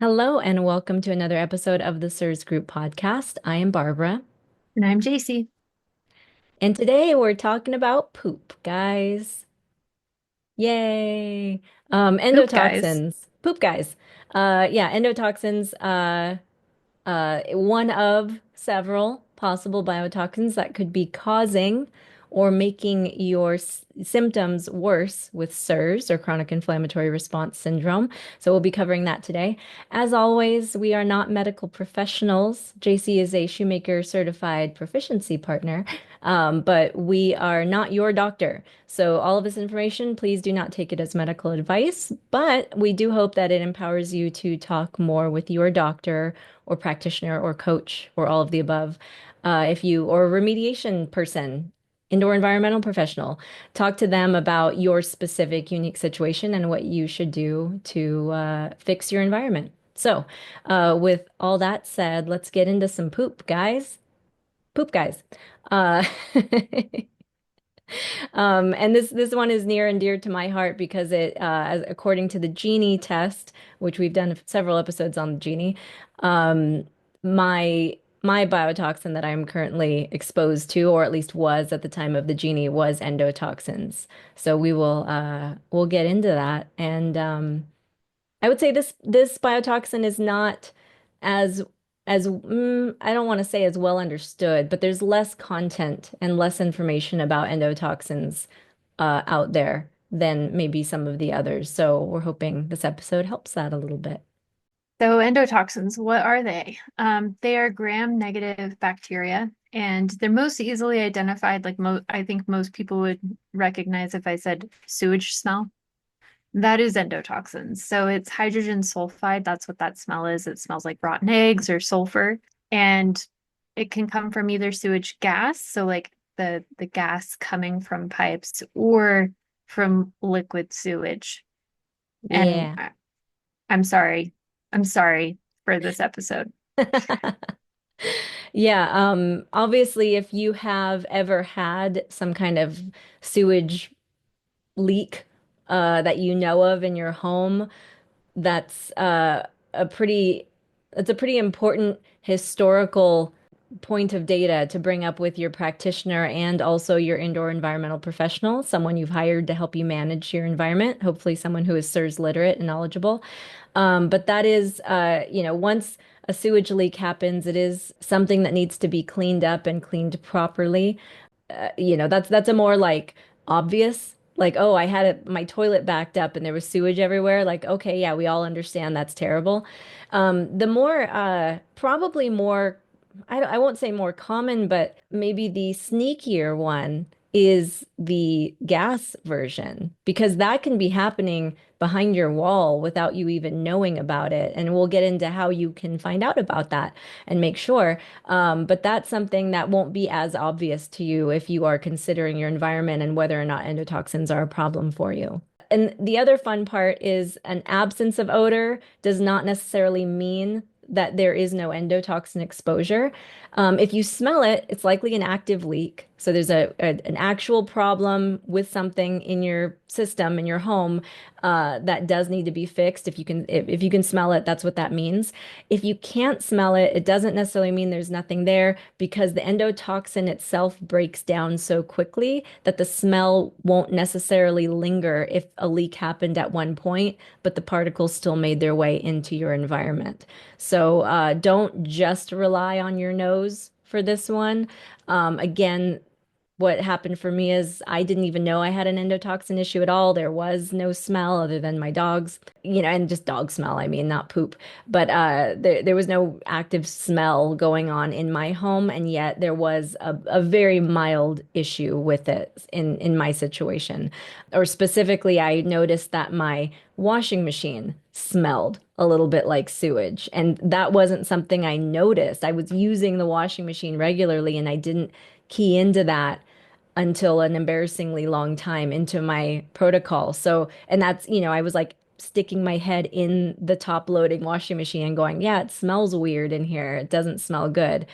Hello, and welcome to another episode of the CIRS Group podcast. I am Barbara, And I'm Jacie. and today we're talking about poop, guys. Yay! Poop guys. Endotoxins, poop, guys. Yeah, endotoxins. One of several possible biotoxins that could be causing or making your symptoms worse with CIRS or chronic inflammatory response syndrome. So we'll be covering that today. As always, we are not medical professionals. Jacie is a Shoemaker certified proficiency partner, but we are not your doctor. So all of this information, please do not take it as medical advice, but we do hope that it empowers you to talk more with your doctor or practitioner or coach or all of the above. If you or a remediation person, indoor environmental professional, talk to them about your specific unique situation and what you should do to fix your environment. So, with all that said, let's get into some poop, guys. Poop, guys. Uh, and this one is near and dear to my heart because according to the Genie test, which we've done several episodes on the Genie, um, my biotoxin that I'm currently exposed to, or at least was at the time of the Genie, was endotoxins. So we'll get into that, and I would say this biotoxin is not as I don't want to say as well understood, but there's less content and less information about endotoxins out there than maybe some of the others. So we're hoping this episode helps that a little bit. So endotoxins, what are they? They are gram-negative bacteria, and they're most easily identified. Like I think most people would recognize if I said sewage smell. That is endotoxins. So it's hydrogen sulfide. That's what that smell is. It smells like rotten eggs or sulfur, and it can come from either sewage gas, so like the gas coming from pipes, or from liquid sewage. And Yeah. I'm sorry. I'm sorry for this episode. Yeah, obviously if you have ever had some kind of sewage leak that you know of in your home, that's a pretty it's a pretty important historical point of data to bring up with your practitioner and also your indoor environmental professional, someone you've hired to help you manage your environment, hopefully someone who is CIRS literate and knowledgeable. But that is, once a sewage leak happens, it is something that needs to be cleaned up and cleaned properly. That's a more like obvious, like, oh, I had my toilet backed up and there was sewage everywhere. Like, okay, yeah, we all understand that's terrible. The more, probably more, I won't say more common, but maybe the sneakier one is the gas version because that can be happening behind your wall without you even knowing about it. And we'll get into how you can find out about that and make sure. But that's something that won't be as obvious to you if you are considering your environment and whether or not endotoxins are a problem for you. And the other fun part is an absence of odor does not necessarily mean that there is no endotoxin exposure. If you smell it, it's likely an active leak. So there's an actual problem with something in your system, in your home, that does need to be fixed. If you can smell it, that's what that means. If you can't smell it, it doesn't necessarily mean there's nothing there because the endotoxin itself breaks down so quickly that the smell won't necessarily linger if a leak happened at one point, but the particles still made their way into your environment. So don't just rely on your nose for this one. Again, what happened for me is I didn't even know I had an endotoxin issue at all. There was no smell other than my dog's, and just dog smell, I mean, not poop. But there was no active smell going on in my home, and yet there was a very mild issue with it in my situation. Or specifically, I noticed that my washing machine smelled a little bit like sewage, and that wasn't something I noticed. I was using the washing machine regularly, and I didn't key into that until an embarrassingly long time into my protocol. So, and that's, I was like sticking my head in the top loading washing machine and going, yeah, it smells weird in here. It doesn't smell good.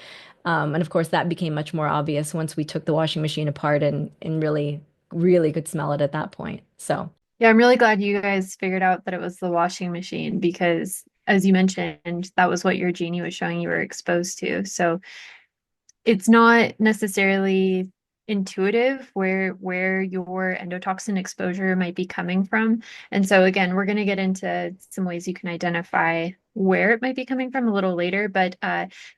And of course, that became much more obvious once we took the washing machine apart and really, really could smell it at that point. So, Yeah, I'm really glad you guys figured out that it was the washing machine because as you mentioned, that was what your genie was showing you were exposed to. So it's not necessarily intuitive where your endotoxin exposure might be coming from. And so again, we're going to get into some ways you can identify where it might be coming from a little later. But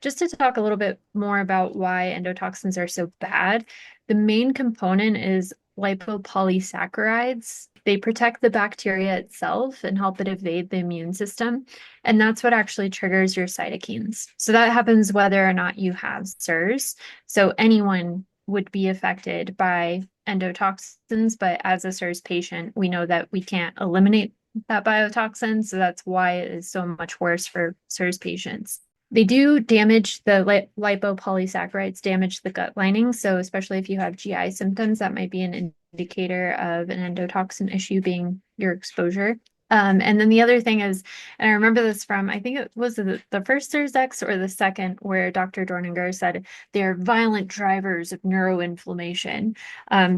just to talk a little bit more about why endotoxins are so bad, the main component is lipopolysaccharides. They protect the bacteria itself and help it evade the immune system. And that's what actually triggers your cytokines. So that happens whether or not you have CIRS. So anyone would be affected by endotoxins, but as a CIRS patient, we know that we can't eliminate that biotoxin. So that's why it is so much worse for CIRS patients. They do damage the lipopolysaccharides, damage the gut lining. So especially if you have GI symptoms, that might be an indicator of an endotoxin issue being your exposure. And then the other thing is, and I remember this from, I think it was the first CIRS X or the second, where Dr. Dorninger said they're violent drivers of neuroinflammation.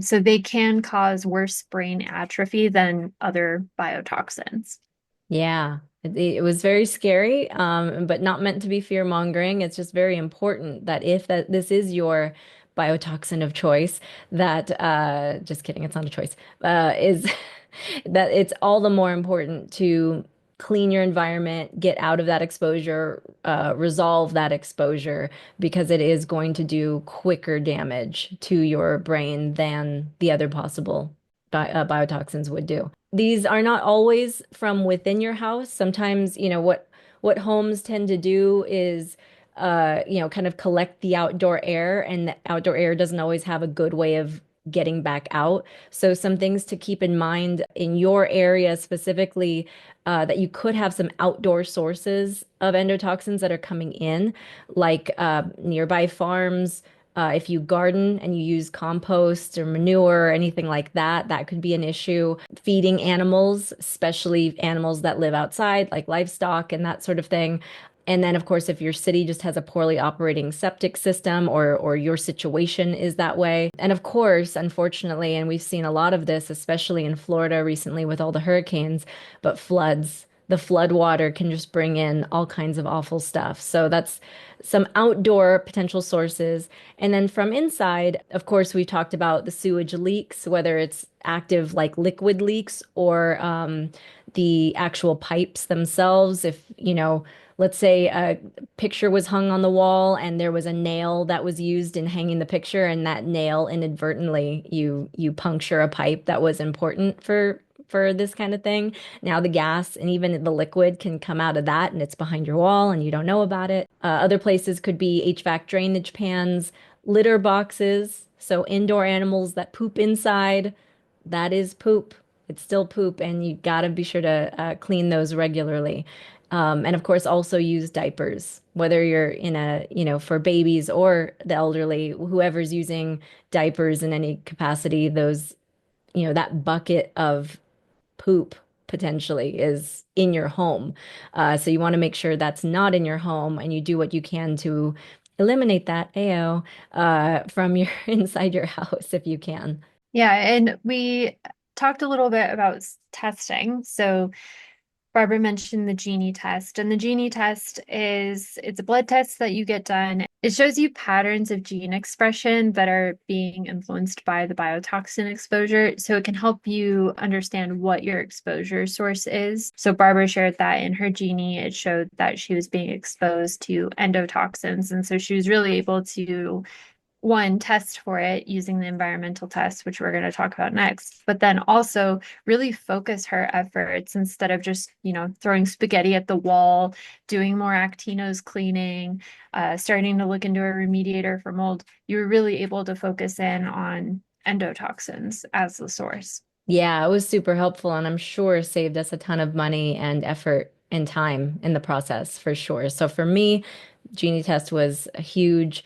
So they can cause worse brain atrophy than other biotoxins. Yeah, it was very scary, but not meant to be fear-mongering. It's just very important that if that this is your biotoxin of choice, that just kidding, it's not a choice, is that it's all the more important to clean your environment, get out of that exposure, resolve that exposure, because it is going to do quicker damage to your brain than the other possible biotoxins would do. These are not always from within your house. Sometimes, what homes tend to do is kind of collect the outdoor air, and the outdoor air doesn't always have a good way of getting back out. So some things to keep in mind in your area specifically, that you could have some outdoor sources of endotoxins that are coming in, like nearby farms. If you garden and you use compost or manure or anything like that, that could be an issue. Feeding animals, especially animals that live outside, like livestock and that sort of thing. And then, of course, if your city just has a poorly operating septic system, or your situation is that way. And of course, unfortunately, and we've seen a lot of this, especially in Florida recently with all the hurricanes, but floods. The flood water can just bring in all kinds of awful stuff. So that's some outdoor potential sources. And then from inside, of course, we talked about the sewage leaks, whether it's active like liquid leaks, or the actual pipes themselves. If, let's say a picture was hung on the wall and there was a nail that was used in hanging the picture, and that nail inadvertently you puncture a pipe that was important for this kind of thing. Now the gas and even the liquid can come out of that, and it's behind your wall and you don't know about it. Other places could be HVAC drainage pans, litter boxes, so indoor animals that poop inside, that is poop. It's still poop, and you gotta be sure to clean those regularly. And of course, also use diapers, whether you're in for babies or the elderly, whoever's using diapers in any capacity, that bucket of poop potentially is in your home. So you want to make sure that's not in your home, and you do what you can to eliminate that AO from your inside your house if you can. Yeah, and we talked a little bit about testing. So Barbara mentioned the Genie test, and the Genie test it's a blood test that you get done. It shows you patterns of gene expression that are being influenced by the biotoxin exposure, so it can help you understand what your exposure source is. So Barbara shared that in her Genie, it showed that she was being exposed to endotoxins, and so she was really able to one, test for it using the environmental test, which we're going to talk about next, but then also really focus her efforts instead of just, throwing spaghetti at the wall, doing more actinos cleaning, starting to look into a remediator for mold. You were really able to focus in on endotoxins as the source. Yeah, it was super helpful, and I'm sure saved us a ton of money and effort and time in the process for sure. So for me, Genie test was a huge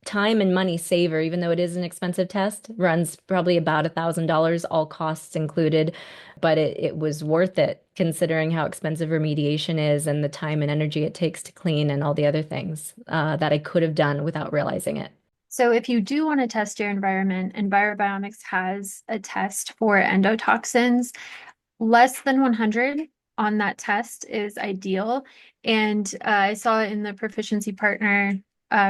time and money saver, even though it is an expensive test, runs probably about $1,000, all costs included. But it was worth it considering how expensive remediation is and the time and energy it takes to clean and all the other things that I could have done without realizing it. So if you do want to test your environment, Envirobiomics has a test for endotoxins less than 100. on that test is ideal. And I saw in the Proficiency Partner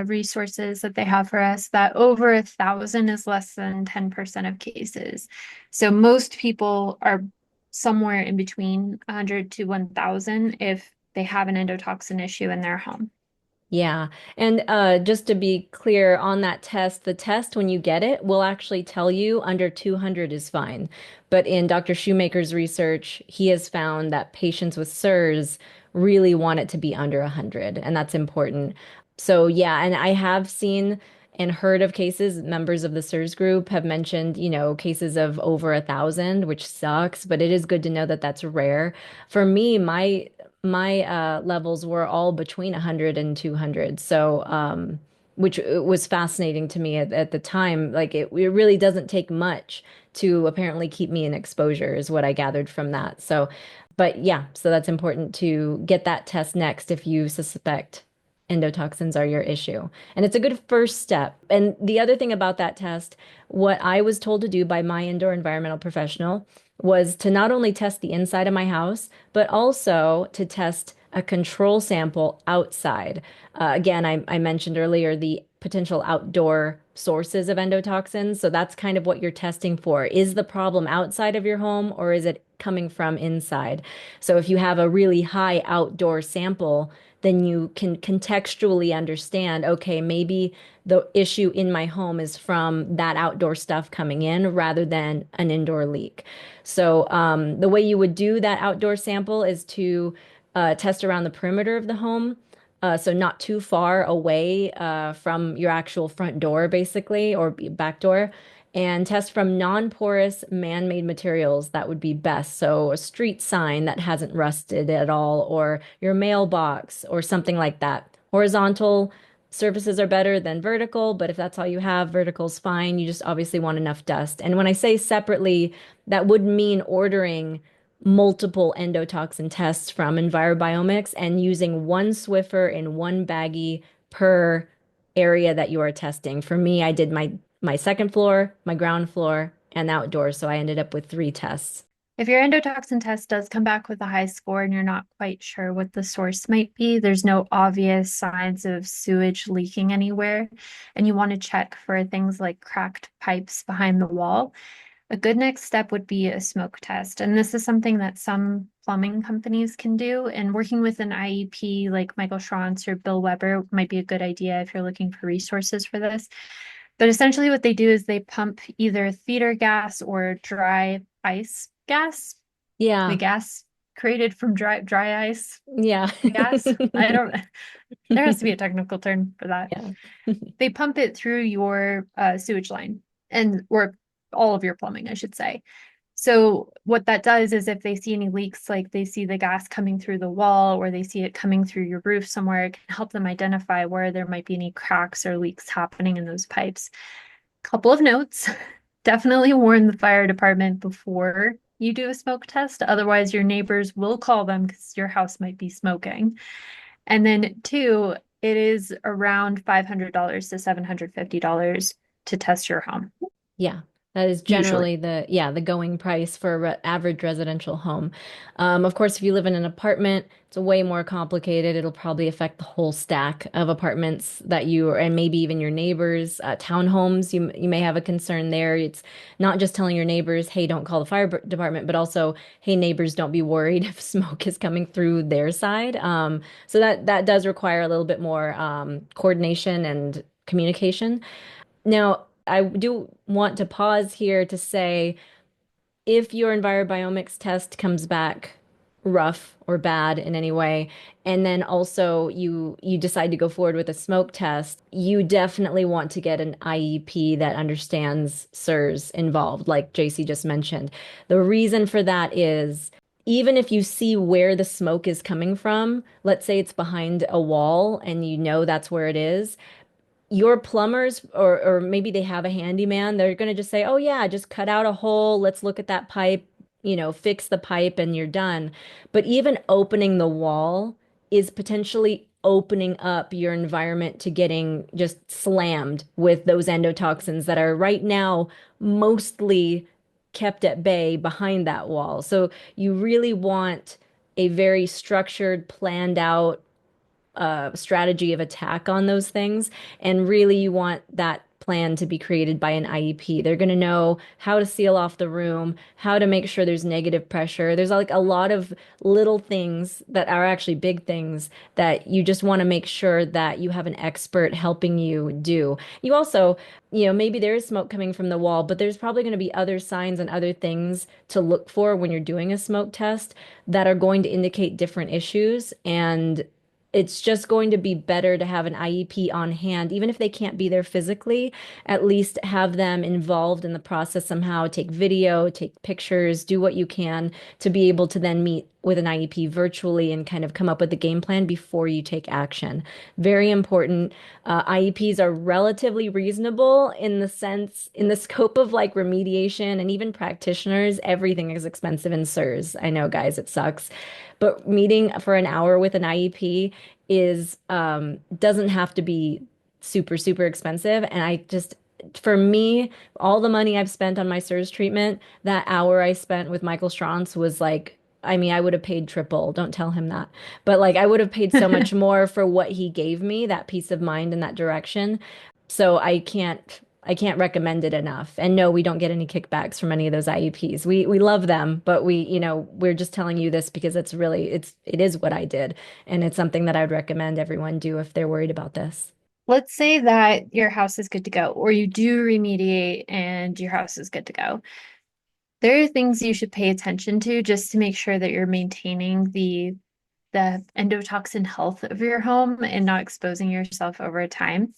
resources that they have for us that over 1,000 is less than 10% of cases. So most people are somewhere in between 100 to 1,000 if they have an endotoxin issue in their home. Yeah. And just to be clear on that test, the test, when you get it, will actually tell you under 200 is fine. But in Dr. Shoemaker's research, he has found that patients with CIRS really want it to be under 100, and that's important. So, yeah, and I have seen and heard of cases, members of the CIRS group have mentioned, cases of over 1,000, which sucks, but it is good to know that that's rare. For me, my levels were all between 100 and 200. So, which was fascinating to me at the time. Like it really doesn't take much to apparently keep me in exposure, is what I gathered from that. So, but yeah, so that's important to get that test next if you suspect endotoxins are your issue. And it's a good first step. And the other thing about that test, what I was told to do by my indoor environmental professional was to not only test the inside of my house, but also to test a control sample outside. Again, I mentioned earlier the potential outdoor sources of endotoxins. So that's kind of what you're testing for. Is the problem outside of your home or is it coming from inside? So if you have a really high outdoor sample, then you can contextually understand, okay, maybe the issue in my home is from that outdoor stuff coming in rather than an indoor leak. So the way you would do that outdoor sample is to test around the perimeter of the home. So not too far away from your actual front door, basically, or back door, and test from non-porous man-made materials. That would be best. So a street sign that hasn't rusted at all, or your mailbox, or something like that. Horizontal surfaces are better than vertical, but if that's all you have, vertical's fine. You just obviously want enough dust. And when I say separately, that would mean ordering multiple endotoxin tests from Envirobiomics and using one Swiffer in one baggie per area that you are testing. For me, I did my second floor, my ground floor, and outdoors, so I ended up with 3 tests. If your endotoxin test does come back with a high score and you're not quite sure what the source might be, there's no obvious signs of sewage leaking anywhere, and you want to check for things like cracked pipes behind the wall, a good next step would be a smoke test. And this is something that some plumbing companies can do. And working with an IEP like Michael Schranz or Bill Weber might be a good idea if you're looking for resources for this. But essentially, what they do is they pump either theater gas or dry ice gas, the Yeah, gas created from dry ice yeah. gas. I don't, there has to be a technical term for that. Yeah. They pump it through your sewage line and or all of your plumbing, I should say. So what that does is if they see any leaks, like they see the gas coming through the wall or they see it coming through your roof somewhere, it can help them identify where there might be any cracks or leaks happening in those pipes. Couple of notes. Definitely warn the fire department before you do a smoke test. Otherwise, your neighbors will call them because your house might be smoking. And then two, it is around $500 to $750 to test your home, Yeah, that is usually. generally the going price for a average residential home. Of course, if you live in an apartment, it's way more complicated. It'll probably affect the whole stack of apartments that you and maybe even your neighbors. Townhomes, you may have a concern there. It's not just telling your neighbors, "Hey, don't call the fire department," but also, "Hey, neighbors, don't be worried if smoke is coming through their side." So that does require a little bit more coordination and communication. Now, I do want to pause here to say if your envirobiomics test comes back rough or bad in any way, and then also you decide to go forward with a smoke test, you definitely want to get an IEP that understands CIRS involved, like Jacie just mentioned. The reason for that is even if you see where the smoke is coming from, let's say it's behind a wall and you know that's where it is, your plumbers or maybe they have a handyman, they're going to just say, "Oh yeah, just cut out a hole, let's look at that pipe, fix the pipe and you're done." But even opening the wall is potentially opening up your environment to getting just slammed with those endotoxins that are right now mostly kept at bay behind that wall. So you really want a very structured, planned out strategy of attack on those things. And really, you want that plan to be created by an IEP. They're going to know how to seal off the room, how to make sure there's negative pressure. There's like a lot of little things that are actually big things that you just want to make sure that you have an expert helping you do. You also, maybe there is smoke coming from the wall, but there's probably going to be other signs and other things to look for when you're doing a smoke test that are going to indicate different issues. And it's just going to be better to have an IEP on hand, even if they can't be there physically, at least have them involved in the process somehow, take video, take pictures, do what you can to be able to then meet with an IEP virtually and kind of come up with a game plan before you take action. Very important. IEPs are relatively reasonable in the sense, in the scope of like remediation and even practitioners. Everything is expensive in CIRS. I know, guys, it sucks. But meeting for an hour with an IEP is doesn't have to be super, super expensive. And I just, for me, all the money I've spent on my CIRS treatment, that hour I spent with Michael Strauss was like, I mean, I would have paid triple. Don't tell him that. But like, I would have paid so much more for what he gave me, that peace of mind in that direction. So I can't recommend it enough. And no, we don't get any kickbacks from any of those IEPs. We love them, but we're just telling you this because it is what I did. And it's something that I would recommend everyone do if they're worried about this. Let's say that your house is good to go, or you do remediate and your house is good to go. There are things you should pay attention to just to make sure that you're maintaining the endotoxin health of your home and not exposing yourself over time.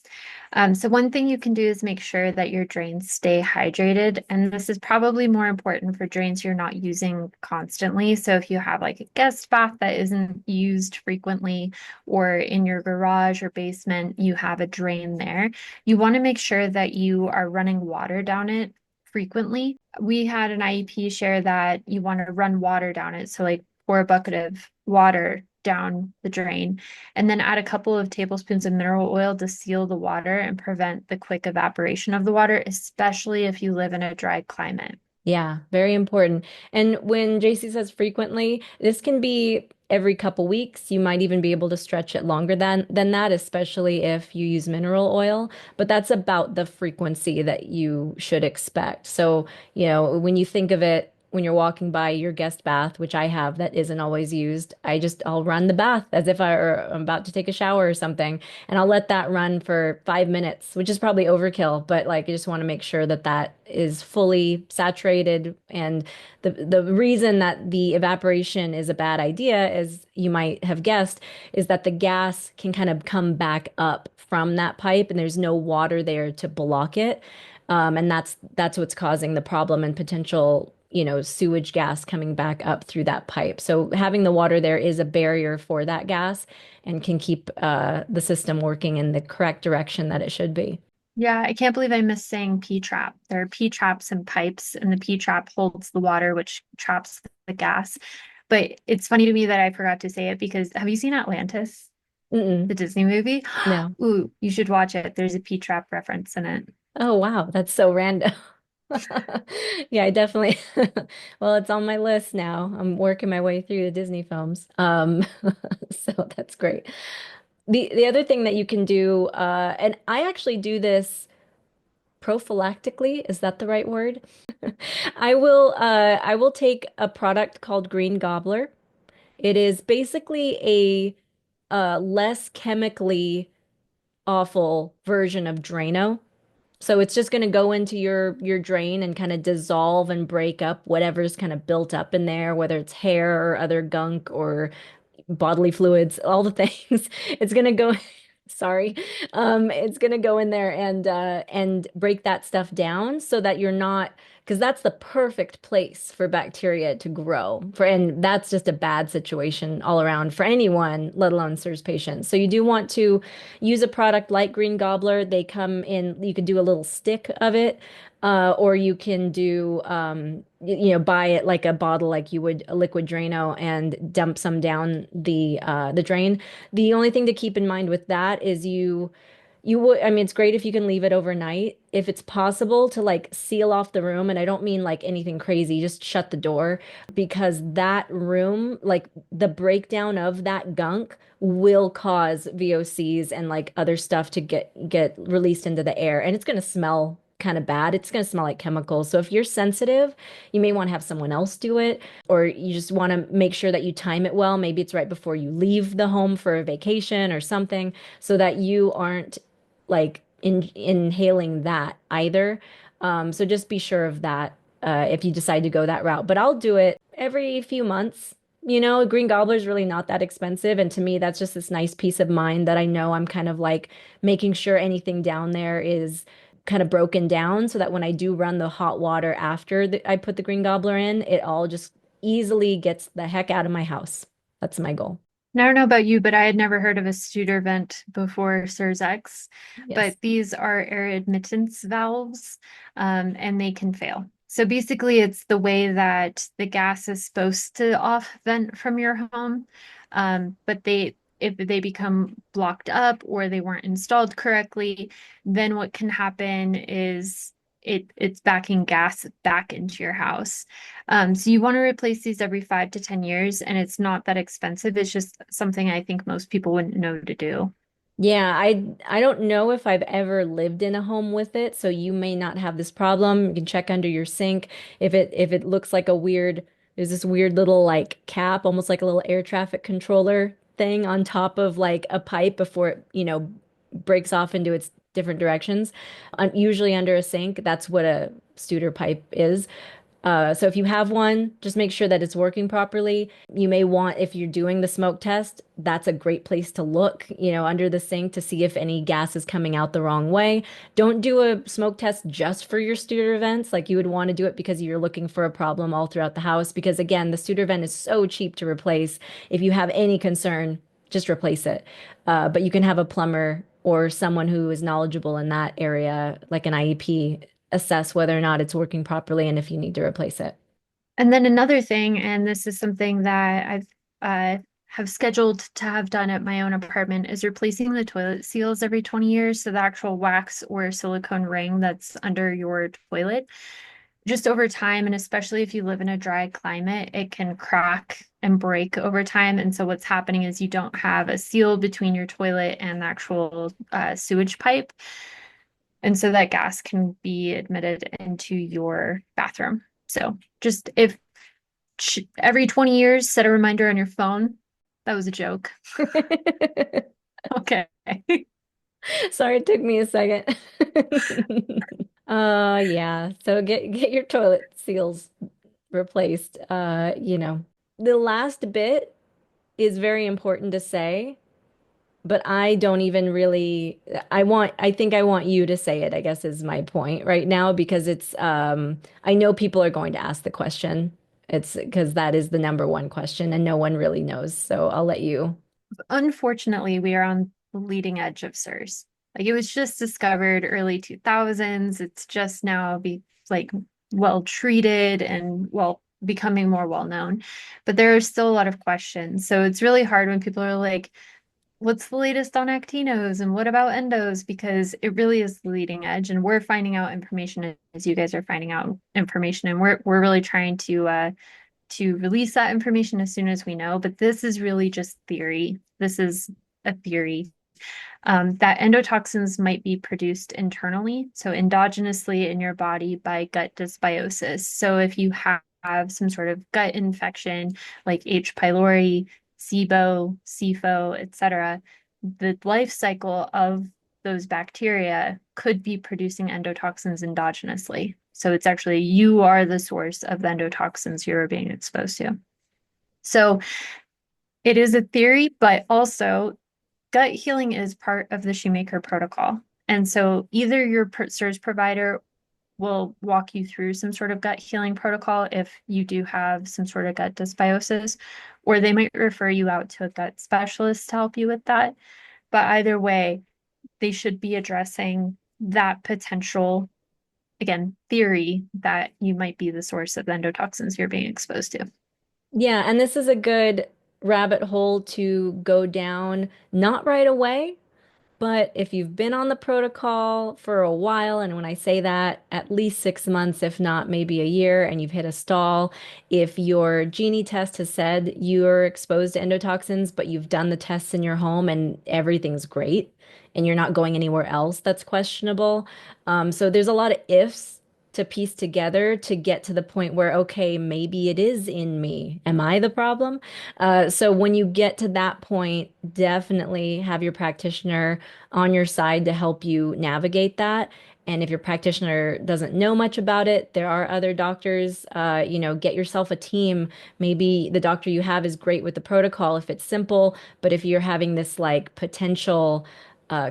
So one thing you can do is make sure that your drains stay hydrated. And this is probably more important for drains you're not using constantly. So if you have like a guest bath that isn't used frequently, or in your garage or basement, you have a drain there, you want to make sure that you are running water down it frequently. We had an IEP share that you want to run water down it. So like pour a bucket of water down the drain and then add a couple of tablespoons of mineral oil to seal the water and prevent the quick evaporation of the water, especially if you live in a dry climate. Yeah, very important. And when Jacie says frequently, this can be every couple weeks. You might even be able to stretch it longer than that, especially if you use mineral oil. But that's about the frequency that you should expect. So, when you think of it, when you're walking by your guest bath, which I have that isn't always used, I'll run the bath as if I'm about to take a shower or something, and I'll let that run for 5 minutes, which is probably overkill, but like I just want to make sure that that is fully saturated. And the reason that the evaporation is a bad idea, as you might have guessed, is that the gas can kind of come back up from that pipe, and there's no water there to block it. And that's what's causing the problem and potential, sewage gas coming back up through that pipe. So having the water there is a barrier for that gas and can keep the system working in the correct direction that it should be. Yeah, I can't believe I missed saying P-trap. There are P-traps and pipes, and the P-trap holds the water, which traps the gas. But it's funny to me that I forgot to say it because have you seen Atlantis, the Mm-mm. Disney movie? No. Ooh, you should watch it. There's a P-trap reference in it. Oh, wow. That's so random. Yeah, I definitely. Well, it's on my list now. I'm working my way through the Disney films. So that's great. The other thing that you can do, and I actually do this prophylactically, is that the right word? I will take a product called Green Gobbler. It is basically a less chemically awful version of Drano. So it's just going to go into your drain and kind of dissolve and break up whatever's kind of built up in there, whether it's hair or other gunk or bodily fluids, all the things. It's gonna go, sorry, it's gonna go in there and break that stuff down so that you're not, because that's the perfect place for bacteria to grow. And that's just a bad situation all around for anyone, let alone CIRS patients. So you do want to use a product like Green Gobbler. They come in, you could do a little stick of it. Or you can do, buy it like a bottle, like you would a liquid Drano, and dump some down the drain. The only thing to keep in mind with that is You would, I mean, it's great if you can leave it overnight. If it's possible to like seal off the room, and I don't mean like anything crazy, just shut the door because that room, like the breakdown of that gunk will cause VOCs and like other stuff to get released into the air, and it's going to smell kind of bad. It's going to smell like chemicals. So if you're sensitive, you may want to have someone else do it, or you just want to make sure that you time it well. Maybe it's right before you leave the home for a vacation or something so that you aren't like inhaling that either. So just be sure of that if you decide to go that route. But I'll do it every few months. You know, green gobbler is really not that expensive. And to me, that's just this nice peace of mind that I know I'm kind of like making sure anything down there is kind of broken down so that when I do run the hot water after I put the green gobbler in, it all just easily gets the heck out of my house. That's my goal. I don't know about you, but I had never heard of a Studor vent before CIRS X. Yes. But these are air admittance valves, and they can fail. So basically, it's the way that the gas is supposed to off vent from your home. But if they become blocked up or they weren't installed correctly, then what can happen is it's backing gas back into your house. So you want to replace these every 5 to 10 years, and it's not that expensive. It's just something I think most people wouldn't know to do. Yeah, I don't know if I've ever lived in a home with it, so you may not have this problem. You can check under your sink if it looks like a weird there's this weird little like cap, almost like a little air traffic controller thing on top of like a pipe before it, breaks off into its different directions. Usually under a sink, that's what a Studer pipe is. So if you have one, just make sure that it's working properly. You may want, if you're doing the smoke test, that's a great place to look, under the sink to see if any gas is coming out the wrong way. Don't do a smoke test just for your Studor vents. Like you would want to do it because you're looking for a problem all throughout the house. Because again, the Studor vent is so cheap to replace. If you have any concern, just replace it. But you can have a plumber or someone who is knowledgeable in that area, like an IEP, assess whether or not it's working properly and if you need to replace it. And then another thing, and this is something that I've have scheduled to have done at my own apartment, is replacing the toilet seals every 20 years. So the actual wax or silicone ring that's under your toilet. Just over time, and especially if you live in a dry climate, it can crack and break over time. And so what's happening is you don't have a seal between your toilet and the actual sewage pipe. And so that gas can be admitted into your bathroom. So just if every 20 years, set a reminder on your phone. That was a joke. Okay. Sorry, it took me a second. Yeah. So get your toilet seals replaced. The last bit is very important to say, but I don't even really I think I want you to say it, I guess is my point right now because I know people are going to ask the question. It's because that is the number one question and no one really knows. So I'll let you. Unfortunately, we are on the leading edge of CIRS. Like it was just discovered early 2000s. It's just now like well treated and well becoming more well known. But there are still a lot of questions. So it's really hard when people are like, what's the latest on actinos and what about endos? Because it really is the leading edge, and we're finding out information as you guys are finding out information, and we're really trying to release that information as soon as we know. But this is really just theory. This is a theory that endotoxins might be produced internally, so endogenously in your body by gut dysbiosis. So if you have some sort of gut infection like H. pylori, SIBO, SIFO, etc., the life cycle of those bacteria could be producing endotoxins endogenously. So it's actually you are the source of the endotoxins you're being exposed to. So it is a theory, but also gut healing is part of the Shoemaker protocol. And so either your CIRS provider will walk you through some sort of gut healing protocol if you do have some sort of gut dysbiosis, or they might refer you out to a gut specialist to help you with that. But either way, they should be addressing that potential, again, theory that you might be the source of the endotoxins you're being exposed to. Yeah, and this is a good rabbit hole to go down, not right away, But if you've been on the protocol for a while, and when I say that, at least 6 months, if not maybe a year, and you've hit a stall, if your Genie test has said you're exposed to endotoxins, but you've done the tests in your home and everything's great, and you're not going anywhere else that's questionable. So there's a lot of ifs to piece together to get to the point where, okay, maybe it is in me. Am I the problem? So when you get to that point, definitely have your practitioner on your side to help you navigate that. And if your practitioner doesn't know much about it, there are other doctors. Get yourself a team. Maybe the doctor you have is great with the protocol if it's simple, but if you're having this like potential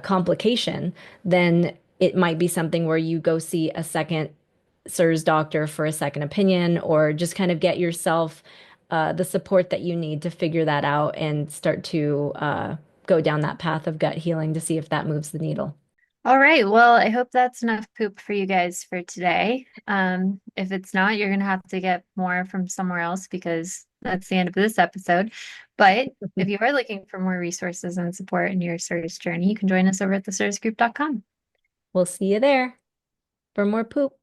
complication, then it might be something where you go see a second CIRS doctor for a second opinion, or just kind of get yourself the support that you need to figure that out and start to go down that path of gut healing to see if that moves the needle. All right. Well, I hope that's enough poop for you guys for today. If it's not, you're gonna have to get more from somewhere else because that's the end of this episode. But if you are looking for more resources and support in your CIRS journey, you can join us over at the cirsgroup.com. We'll see you there for more poop.